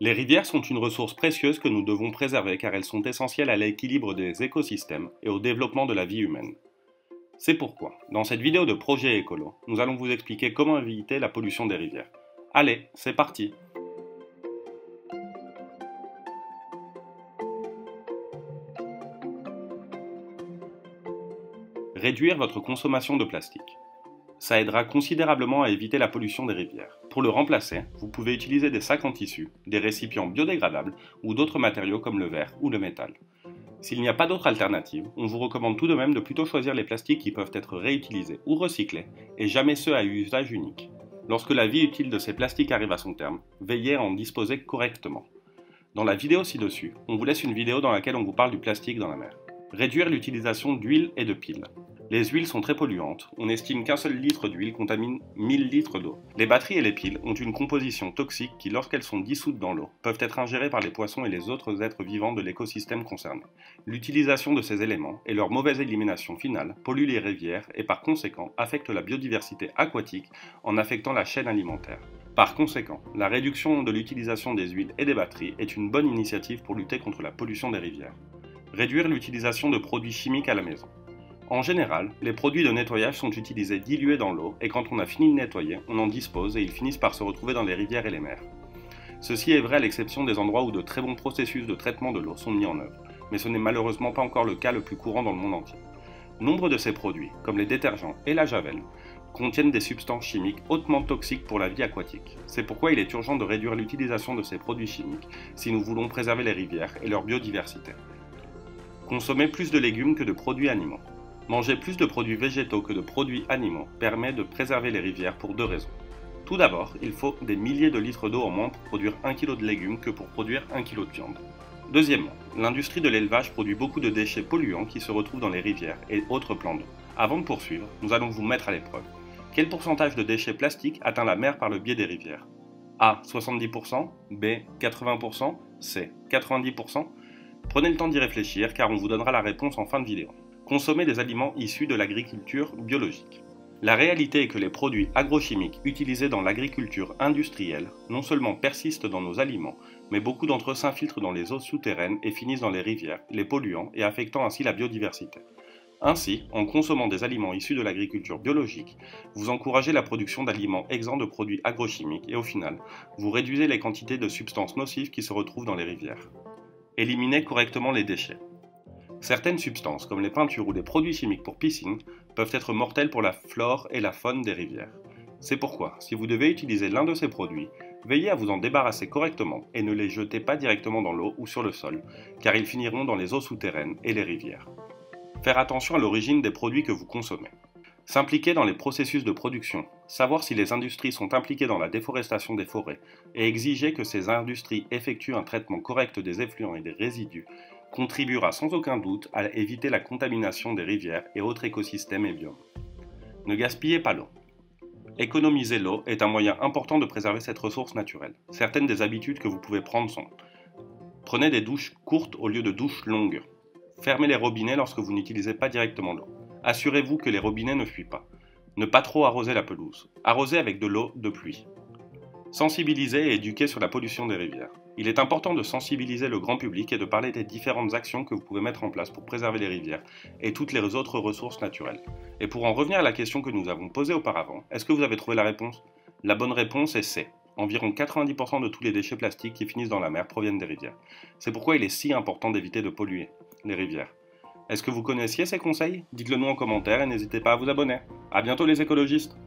Les rivières sont une ressource précieuse que nous devons préserver car elles sont essentielles à l'équilibre des écosystèmes et au développement de la vie humaine. C'est pourquoi, dans cette vidéo de Projet Écolo, nous allons vous expliquer comment éviter la pollution des rivières. Allez, c'est parti! Réduire votre consommation de plastique. Ça aidera considérablement à éviter la pollution des rivières. Pour le remplacer, vous pouvez utiliser des sacs en tissu, des récipients biodégradables ou d'autres matériaux comme le verre ou le métal. S'il n'y a pas d'autre alternative, on vous recommande tout de même de plutôt choisir les plastiques qui peuvent être réutilisés ou recyclés et jamais ceux à usage unique. Lorsque la vie utile de ces plastiques arrive à son terme, veillez à en disposer correctement. Dans la vidéo ci-dessus, on vous laisse une vidéo dans laquelle on vous parle du plastique dans la mer. Réduire l'utilisation d'huile et de piles. Les huiles sont très polluantes, on estime qu'un seul litre d'huile contamine 1000 litres d'eau. Les batteries et les piles ont une composition toxique qui, lorsqu'elles sont dissoutes dans l'eau, peuvent être ingérées par les poissons et les autres êtres vivants de l'écosystème concerné. L'utilisation de ces éléments et leur mauvaise élimination finale polluent les rivières et par conséquent affectent la biodiversité aquatique en affectant la chaîne alimentaire. Par conséquent, la réduction de l'utilisation des huiles et des batteries est une bonne initiative pour lutter contre la pollution des rivières. Réduire l'utilisation de produits chimiques à la maison. En général, les produits de nettoyage sont utilisés dilués dans l'eau et quand on a fini de nettoyer, on en dispose et ils finissent par se retrouver dans les rivières et les mers. Ceci est vrai à l'exception des endroits où de très bons processus de traitement de l'eau sont mis en œuvre, mais ce n'est malheureusement pas encore le cas le plus courant dans le monde entier. Nombre de ces produits, comme les détergents et la javel, contiennent des substances chimiques hautement toxiques pour la vie aquatique. C'est pourquoi il est urgent de réduire l'utilisation de ces produits chimiques si nous voulons préserver les rivières et leur biodiversité. Consommer plus de légumes que de produits animaux. Manger plus de produits végétaux que de produits animaux permet de préserver les rivières pour deux raisons. Tout d'abord, il faut des milliers de litres d'eau en moins pour produire 1 kg de légumes que pour produire 1 kg de viande. Deuxièmement, l'industrie de l'élevage produit beaucoup de déchets polluants qui se retrouvent dans les rivières et autres plans d'eau. Avant de poursuivre, nous allons vous mettre à l'épreuve. Quel pourcentage de déchets plastiques atteint la mer par le biais des rivières? A. 70%, B. 80%, C. 90%. Prenez le temps d'y réfléchir car on vous donnera la réponse en fin de vidéo. Consommer des aliments issus de l'agriculture biologique. La réalité est que les produits agrochimiques utilisés dans l'agriculture industrielle non seulement persistent dans nos aliments, mais beaucoup d'entre eux s'infiltrent dans les eaux souterraines et finissent dans les rivières, les polluant et affectant ainsi la biodiversité. Ainsi, en consommant des aliments issus de l'agriculture biologique, vous encouragez la production d'aliments exempts de produits agrochimiques et au final, vous réduisez les quantités de substances nocives qui se retrouvent dans les rivières. Éliminez correctement les déchets. Certaines substances, comme les peintures ou les produits chimiques pour piscine, peuvent être mortelles pour la flore et la faune des rivières. C'est pourquoi, si vous devez utiliser l'un de ces produits, veillez à vous en débarrasser correctement et ne les jetez pas directement dans l'eau ou sur le sol, car ils finiront dans les eaux souterraines et les rivières. Faire attention à l'origine des produits que vous consommez. S'impliquer dans les processus de production, savoir si les industries sont impliquées dans la déforestation des forêts et exiger que ces industries effectuent un traitement correct des effluents et des résidus contribuera sans aucun doute à éviter la contamination des rivières et autres écosystèmes et biomes. Ne gaspillez pas l'eau. Économiser l'eau est un moyen important de préserver cette ressource naturelle. Certaines des habitudes que vous pouvez prendre sont: prenez des douches courtes au lieu de douches longues. Fermez les robinets lorsque vous n'utilisez pas directement l'eau. Assurez-vous que les robinets ne fuient pas. Ne pas trop arroser la pelouse. Arroser avec de l'eau de pluie. Sensibiliser et éduquer sur la pollution des rivières. Il est important de sensibiliser le grand public et de parler des différentes actions que vous pouvez mettre en place pour préserver les rivières et toutes les autres ressources naturelles. Et pour en revenir à la question que nous avons posée auparavant, est-ce que vous avez trouvé la réponse? La bonne réponse est C. Environ 90% de tous les déchets plastiques qui finissent dans la mer proviennent des rivières. C'est pourquoi il est si important d'éviter de polluer les rivières. Est-ce que vous connaissiez ces conseils? Dites-le nous en commentaire et n'hésitez pas à vous abonner. A bientôt les écologistes!